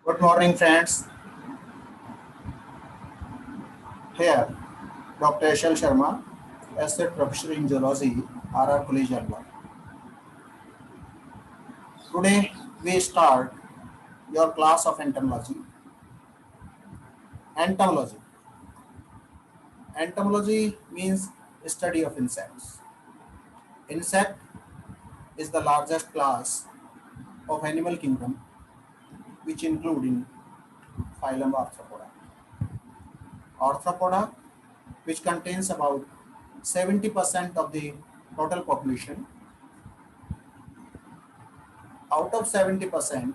Good morning, friends. Here, Dr. Ashal Sharma, Associate Professor in Zoology, RR College, Alwar. Today, we start your class of entomology. Entomology. Entomology means study of insects. Insect is the largest class of animal kingdom, which include in phylum Arthropoda. Arthropoda, which contains about 70% of the total population. Out of 70%,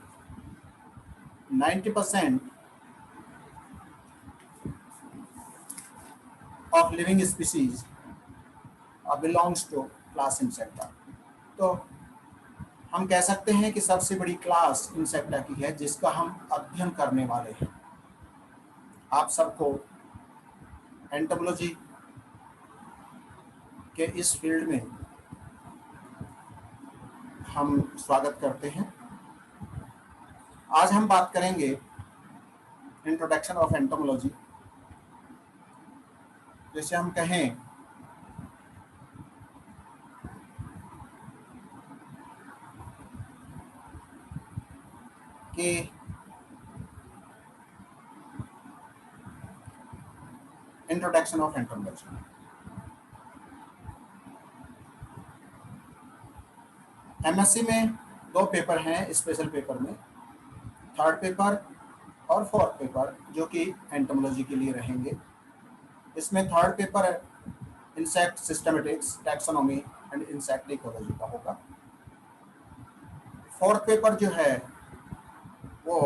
90% of living species belongs to class insecta. तो हम कह सकते हैं कि सबसे बड़ी class insecta की है जिसका हम अध्ययन करने वाले हैं। आप सबको एंटोमोलॉजी के इस फील्ड में हम स्वागत करते हैं। आज हम बात करेंगे इंट्रोडक्शन ऑफ एंटोमोलॉजी। जैसे हम कहें कि इंट्रोडक्शन ऑफ एंटोमोलॉजी, एमएससी में 2 पेपर हैं स्पेशल पेपर में, 3rd पेपर और 4th पेपर जो कि एंटोमोलॉजी के लिए रहेंगे। इसमें 3rd paper insect systematics, taxonomy and insect ecology का होगा। 4th पेपर जो है वो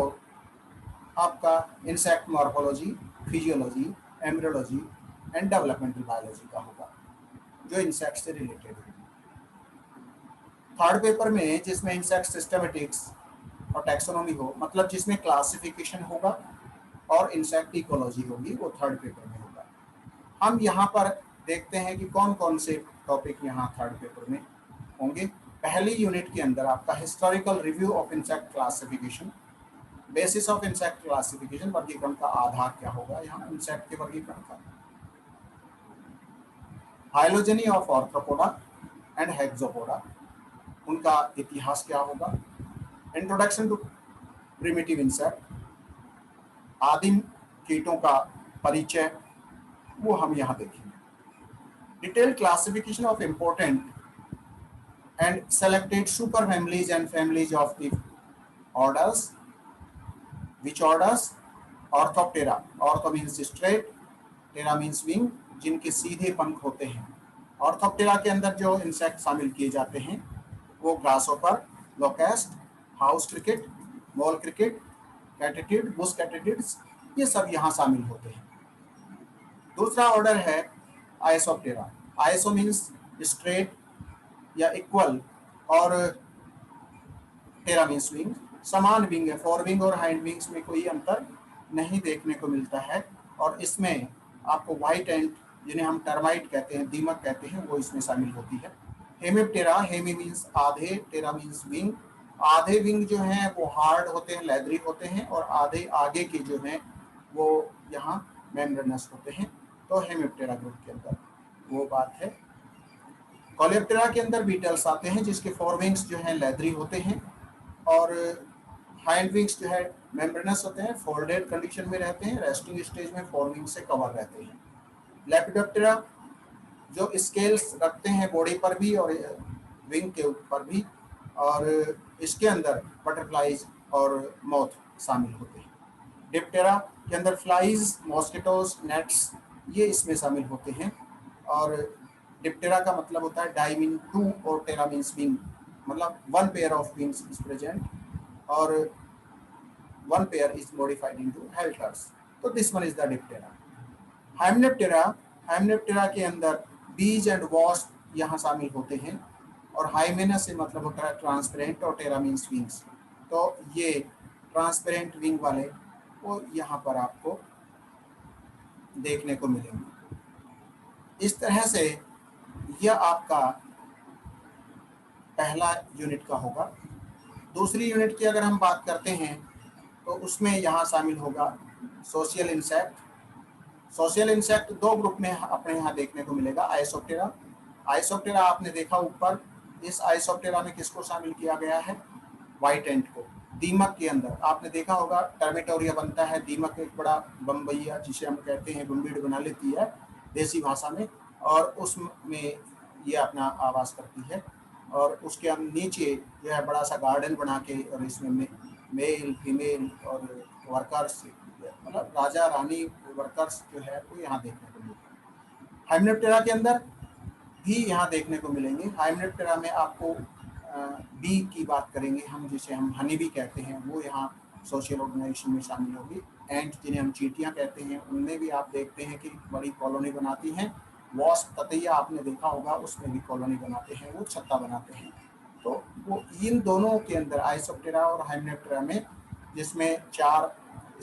आपका insect morphology, physiology, embryology and developmental biology का होगा, जो इंसेक्ट से रिलेटेड है। 3rd पेपर में जिसमें इंसेक्ट सिस्टमेटिक्स और टैक्सोनॉमी हो, मतलब जिसमें क्लासिफिकेशन होगा और इंसेक्ट इकोलॉजी होगी, वो 3rd पेपर में होगा। हम यहाँ पर देखते हैं कि कौन कौन से टॉपिक यहाँ 3rd पेपर में होंगे। पहली यूनिट के अंदर आपका historical review of insect classification, basis of insect classification, वर्गीकरण का आधार क्या होगा यहाँ इंसेक्ट के वर्गीकरण का, फाइलोजेनी ऑफ आर्थ्रोपोडा एंड हेक्सोपोडा, उनका इतिहास क्या होगा, इंट्रोडक्शन टू प्रिमिटिव इंसेक्ट, आदिम कीटों का परिचय, वो हम यहाँ देखेंगे। Detailed classification of important and selected super families and families of the orders, which orders, orthoptera, ortho means straight, tera means wing, जिनके सीधे पंख होते हैं। ऑर्थोप्टेरा के अंदर जो इंसेक्ट शामिल किए जाते हैं वो grasshopper, locust, house cricket, mole cricket, katydid, bush katydids, ये सब यहाँ शामिल होते हैं। दूसरा ऑर्डर है आइसोप्टेरा। आइसो मीन्स स्ट्रेट या इक्वल और टेरा मीन्स विंग, समान विंग है। फोर विंग और हाइंड विंग्स में कोई अंतर नहीं देखने को मिलता है, और इसमें आपको व्हाइट एंड, जिन्हें हम टर्माइट कहते हैं, दीमक कहते हैं, वो इसमें शामिल होती है। हेमिप्टेरा, हेमी मीन्स आधे, टेरा मीन्स विंग। आधे विंग जो हैं वो हार्ड होते हैं, लेदरी होते हैं, और आधे आगे के जो हैं वो यहाँ मेम्ब्रेनस होते हैं। तो हेमिप्टेरा ग्रुप के अंदर वो बात है। कोलेप्टेरा के अंदर बीटल्स आते हैं जिसके फोर विंग्स जो हैं लेदरी होते हैं, और हाइंड विंग्स जो है मेम्ब्रेनस होते हैं, फोल्डेड कंडीशन में रहते हैं, रेस्टिंग स्टेज में फोर विंग्स से कवर रहते हैं। लेपिडोप्टेरा जो स्केल्स रखते हैं बॉडी पर भी और विंग के ऊपर भी, और इसके अंदर बटरफ्लाइज और मॉथ शामिल होते हैं। डिप्टेरा के अंदर फ्लाइज, मॉस्किटोज, नेट्स, ये इसमें शामिल होते हैं। और डिप्टेरा का मतलब होता है डाई मीन 2 और टेरा मीन्स विंग, मतलब 1 pair of wings is present और 1 pair is modified into halteres. तो this one is the Diptera. Hymenoptera, Hymenoptera के अंदर बीज एंड वॉस्प यहाँ शामिल होते हैं, और हाइमेना से मतलब होता है ट्रांसपेरेंट और टेरा मीन्स विंग्स। तो ये ट्रांसपेरेंट विंग वाले वो यहाँ पर आपको देखने को मिलेंगे। इस तरह से यह आपका पहला यूनिट का होगा। दूसरी यूनिट की अगर हम बात करते हैं तो उसमें यहाँ शामिल होगा सोशल इंसेक्ट। सोशल इंसेक्ट दो ग्रुप में अपने यहाँ देखने को मिलेगा, आइसोप्टेरा। आइसोप्टेरा आपने देखा ऊपर, इस आइसोप्टेरा में किसको शामिल किया गया है? व्हाइट एंट को। दीमक के अंदर आपने देखा होगा टर्मिटोरिया बनता है, दीमक एक बड़ा बम्बैया जिसे हम कहते हैं बम्बीड बना लेती है देसी भाषा में, और उसमें ये अपना आवास करती है। और उसके हम नीचे जो है बड़ा सा गार्डन बना के, और इसमें मेल फीमेल और वर्कर्स, मतलब राजा रानी वर्कर्स जो है वो यहाँ देखने को मिलते हैं। हाइमेनोप्टेरा के अंदर भी यहाँ देखने को मिलेंगे। हाइमेनोप्टेरा में आपको बी की बात करेंगे हम, जिसे हम हनी बी कहते हैं, वो यहाँ सोशल ऑर्गेनाइजेशन में शामिल होगी। एंट जिन्हें हम चींटियाँ कहते हैं, उनमें भी आप देखते हैं कि बड़ी कॉलोनी बनाती हैं। वॉस्प ततैया आपने देखा होगा, उसमें भी कॉलोनी बनाते हैं, वो छत्ता बनाते हैं। तो वो इन दोनों के अंदर आइसोप्टेरा और हाइमेनोप्टेरा में, जिसमें 4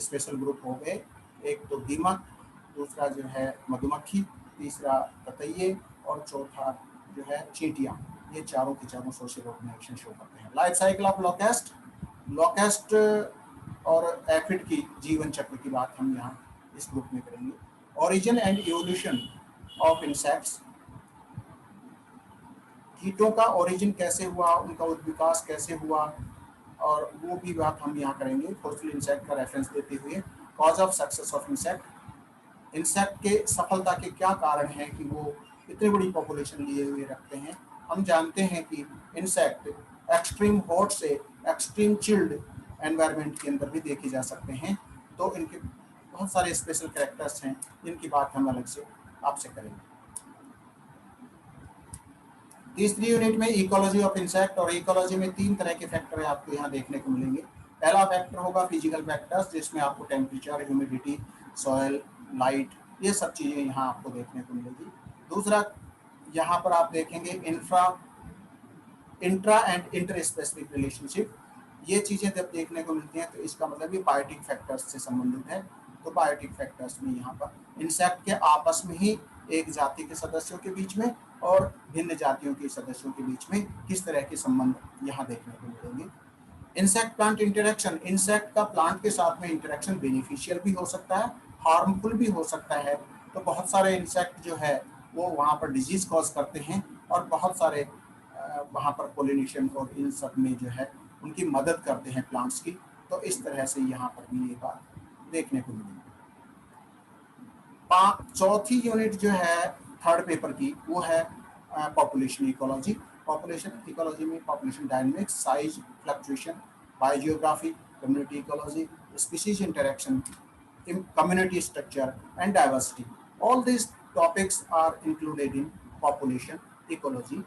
स्पेशल ग्रुप हो गए, एक तो दीमक, दूसरा जो है मधुमक्खी, तीसरा ततैये, और चौथा जो है चींटियाँ। ये चारों के चारों सोशल ऑर्गेनाइजेशन शो करते हैं। लाइफ साइकिल ऑफ लोकेस्ट, लोकेस्ट और एफिड की जीवन चक्र की बात हम यहाँ इस ग्रुप में करेंगे। Origin and evolution of insects, कीटों का ओरिजिन कैसे हुआ, उनका विकास कैसे हुआ, और वो भी बात हम यहाँ करेंगे फॉसिल इंसेक्ट का रेफरेंस देते हुए। Cause of success of insect, insect के सफलता के क्या कारण हैं कि वो इतनी बड़ी पॉपुलेशन लिए हुए रखते हैं। हम जानते हैं कि इंसेक्ट एक्सट्रीम हॉट से एक्सट्रीम चिल्ड एनवायरनमेंट के अंदर भी देखे जा सकते हैं। तो इनके बहुत सारे स्पेशल कैरेक्टर्स हैं जिनकी बात हम अलग से आपसे करेंगे। तीसरी यूनिट में इकोलॉजी ऑफ इंसेक्ट, और इकोलॉजी में 3 तरह के फैक्टर आपको यहाँ देखने को मिलेंगे। पहला फैक्टर होगा फिजिकल फैक्टर्स, जिसमें आपको टेम्परेचर, ह्यूमिडिटी, सॉयल, लाइट, ये सब चीज़ें यहाँ आपको देखने को मिलेगी। दूसरा यहाँ पर आप देखेंगे intra and inter specific relationship, ये चीज़ें जब देखने को मिलती हैं तो इसका मतलब ये बायोटिक फैक्टर्स से संबंधित है। तो बायोटिक फैक्टर्स में यहाँ पर इंसेक्ट के आपस में ही एक जाति के सदस्यों के बीच में और भिन्न जातियों के सदस्यों के बीच में किस तरह के संबंध यहाँ देखने को मिलेंगे। इंसेक्ट प्लांट इंटरेक्शन, इंसेक्ट का प्लांट के साथ में इंटरेक्शन बेनिफिशियल भी हो सकता है, हार्मफुल भी हो सकता है। तो बहुत सारे इंसेक्ट जो है वो वहाँ पर डिजीज कॉज करते हैं, और बहुत सारे वहाँ पर पोलिनेशन और इन सब में जो है उनकी मदद करते हैं प्लांट्स की। तो इस तरह से यहाँ पर भी ये बात देखने को मिलेगी। चौथी यूनिट जो है थर्ड पेपर की, वो है पॉपुलेशन इकोलॉजी। पॉपुलेशन इकोलॉजी में population dynamics, size fluctuation, biogeography, community ecology, species interaction, community structure and diversity. All these topics are included in population ecology.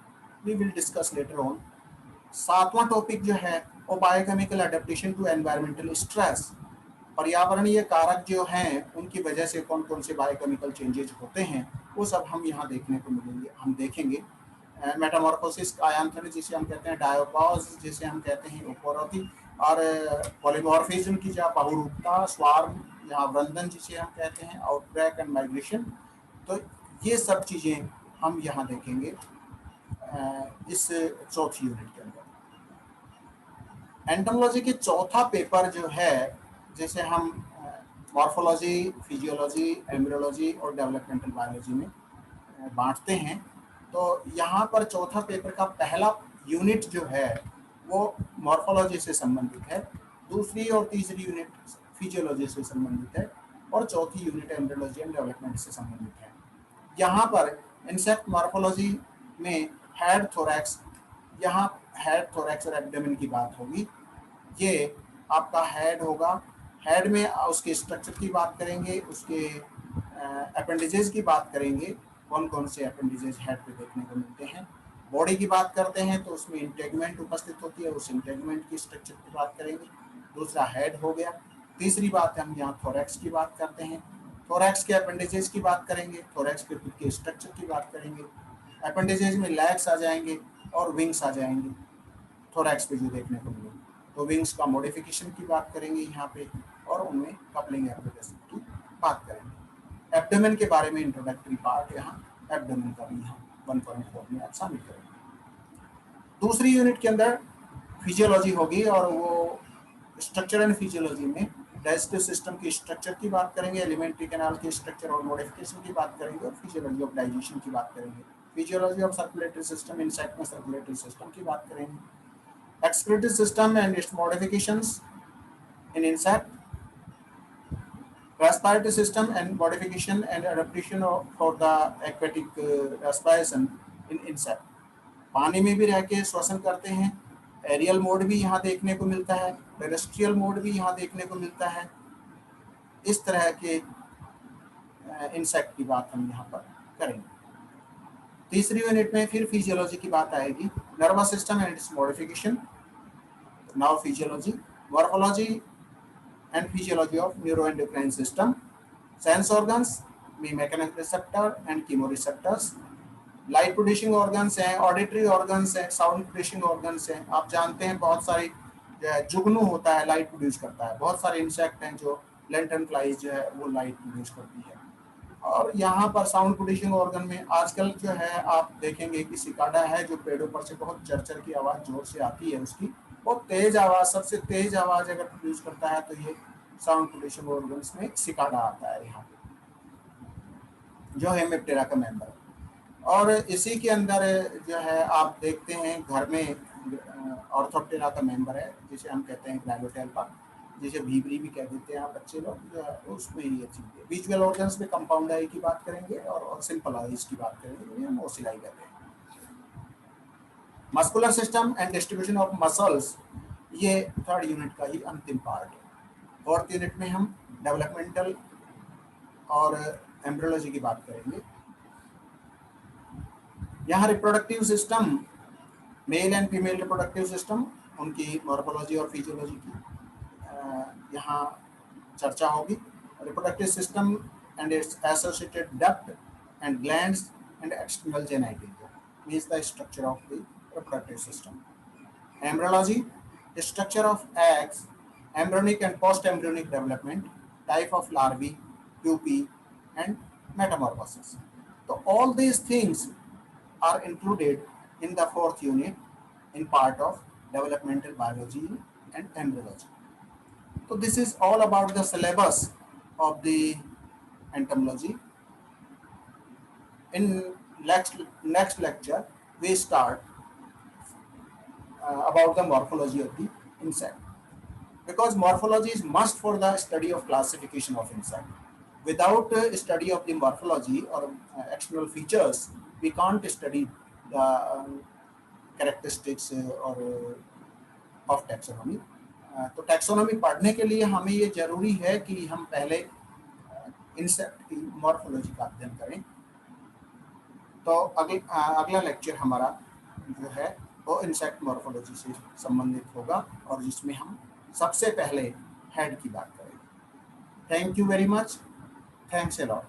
We will discuss later on. 7वां topic जो है वो biochemical adaptation to environmental stress, पर्यावरणीय कारक जो हैं उनकी वजह से कौन कौन से बायोकेमिकल चेंजेज होते हैं, वो सब हम यहाँ देखने को मिलेंगे, हम देखेंगे। मेटामॉर्फोसिस, आयांतरण जिसे हम कहते हैं, डायोपॉज जिसे हम कहते हैं, उपरोति, और पॉलीमॉर्फिज्म की जहाँ बहुरूपता, स्वार्म या वृंदन जिसे हम कहते हैं, आउटब्रेक एंड माइग्रेशन। तो ये सब चीज़ें हम यहाँ देखेंगे इस चौथी यूनिट के अंदर। एंटोमोलॉजी के चौथा पेपर जो है, जैसे हम मॉर्फोलॉजी, फिजियोलॉजी, एम्ब्रियोलॉजी और डेवलपमेंटल बायोलॉजी में बांटते हैं। तो यहाँ पर चौथा पेपर का पहला यूनिट जो है वो मॉर्फोलॉजी से संबंधित है, दूसरी और तीसरी यूनिट फिजियोलॉजी से संबंधित है, और चौथी यूनिट एम्ब्रियोलॉजी एंड डेवलपमेंट से संबंधित है। यहाँ पर इंसेक्ट मॉर्फोलॉजी में हेड, थोरैक्स, यहाँ हेड, थोरैक्स और एब्डोमेन की बात होगी। ये आपका हेड होगा, हेड में उसके स्ट्रक्चर की बात करेंगे, उसके अपेंडिजेज की बात करेंगे, कौन कौन से अपेंडिजेज हेड पे देखने को मिलते हैं। बॉडी की बात करते हैं तो उसमें इंटेगमेंट उपस्थित होती है, उस इंटेगमेंट की स्ट्रक्चर की बात करेंगे। दूसरा हेड हो गया। तीसरी बात है हम यहाँ थोरैक्स की बात करते हैं, थोरैक्स के अपेंडिजेज की बात करेंगे, थोरैक्स के खुद के स्ट्रक्चर की बात करेंगे। अपेंडिजेज में लेग्स आ जाएंगे और विंग्स आ जाएंगे थोरैक्स पे जो देखने को मिलेंगे। तो विंग्स का मॉडिफिकेशन की बात करेंगे यहाँ पे, और उनमें कपलिंग एप्लीकेशन की बात करेंगे। एब्डोमेन के बारे में इंट्रोडक्टरी पार्ट यहाँ एब्डोमेन का भी यहाँ 1.4 में आप शामिल करेंगे। दूसरी यूनिट के अंदर फिजियोलॉजी होगी और वो स्ट्रक्चर एंड फिजियोलॉजी में डाइजेस्टिव सिस्टम की स्ट्रक्चर की बात करेंगे, एलिमेंट्री कैनाल के स्ट्रक्चर और मॉडिफिकेशन की बात करेंगे और फिजियोलॉजी ऑफ डाइजेशन की बात करेंगे। Physiology of circulatory system, insect में सर्कुलेटरी सिस्टम की बात करेंगे। Excretory system and it's modifications in insect, respiratory system and modification and adaptation for the aquatic respiration in insect। पानी में भी रह के श्वसन करते हैं, एरियल मोड भी यहाँ देखने को मिलता है, टेरेस्ट्रियल मोड भी यहाँ देखने को मिलता है। इस तरह के इंसेक्ट की बात हम यहाँ पर करेंगे। तीसरी यूनिट में फिर फिजियोलॉजी की बात आएगी, nervous system and it's modification, now physiology, morphology and physiology of neuroendocrine system, sense organs में mechanical receptor and chemoreceptors, light producing organs हैं, auditory organs हैं, sound producing organs हैं। आप जानते हैं बहुत सारी जुगनू होता है, लाइट प्रोड्यूस करता है। बहुत सारे इंसेक्ट हैं जो लेंटन फ्लाइज जो है वो लाइट प्रोड्यूस करती है। और यहाँ पर साउंड प्रोड्यूसिंग ऑर्गन में आजकल जो है आप देखेंगे कि सिकाडा है जो पेड़ों पर से बहुत चरचर की आवाज़ जोर से आती है, उसकी बहुत तेज आवाज़, सबसे तेज आवाज़ अगर प्रोड्यूस करता है तो ये साउंड प्रोड्यूसिंग ऑर्गन्स में सिकाडा आता है यहाँ पे, जो हेमिप्टेरा का मेंबर है। और इसी के अंदर जो है आप देखते हैं घर में ऑर्थोप्टेरा का मेंबर है जिसे हम कहते हैं ग्राइलोटेल्पा, जिसे भीबरी भी कह देते हैं आप बच्चे लोग, जो है उसमें ये चीज़ है। विजुअल ऑर्गन्स में कंपाउंड आई की बात करेंगे और सिंपल आईज की बात करेंगे, हम ओसिलाई कहते हैं। Muscular system and distribution of muscles, ये थर्ड यूनिट का ही अंतिम पार्ट है। फोर्थ यूनिट में हम डेवलपमेंटल और एम्ब्रियोलॉजी की बात करेंगे। यहाँ reproductive system, male and female reproductive system, उनकी मॉर्फोलॉजी और फिजियोलॉजी की यहाँ चर्चा होगी। Reproductive system and it's associated duct and glands and external genital means the structure of the reproductive system. Embryology, structure of eggs, embryonic and post-embryonic development, type of larvae, pupae, and metamorphosis. So all these things are included in the fourth unit in part of developmental biology and embryology. So this is all about the syllabus of the entomology. In next lecture, we start about the morphology of the insect, because morphology is must for the study of classification of insect. Without study of the morphology or external features, we can't study the characteristics or of taxonomy. तो taxonomy पढ़ने के लिए हमें ये जरूरी है कि हम पहले इंसेक्ट की मॉर्फोलॉजी का अध्ययन करें। तो अगला लेक्चर हमारा जो है वो इंसेक्ट मॉर्फोलॉजी से संबंधित होगा और जिसमें हम सबसे पहले हेड की बात करेंगे। Thank you very much, thanks a lot.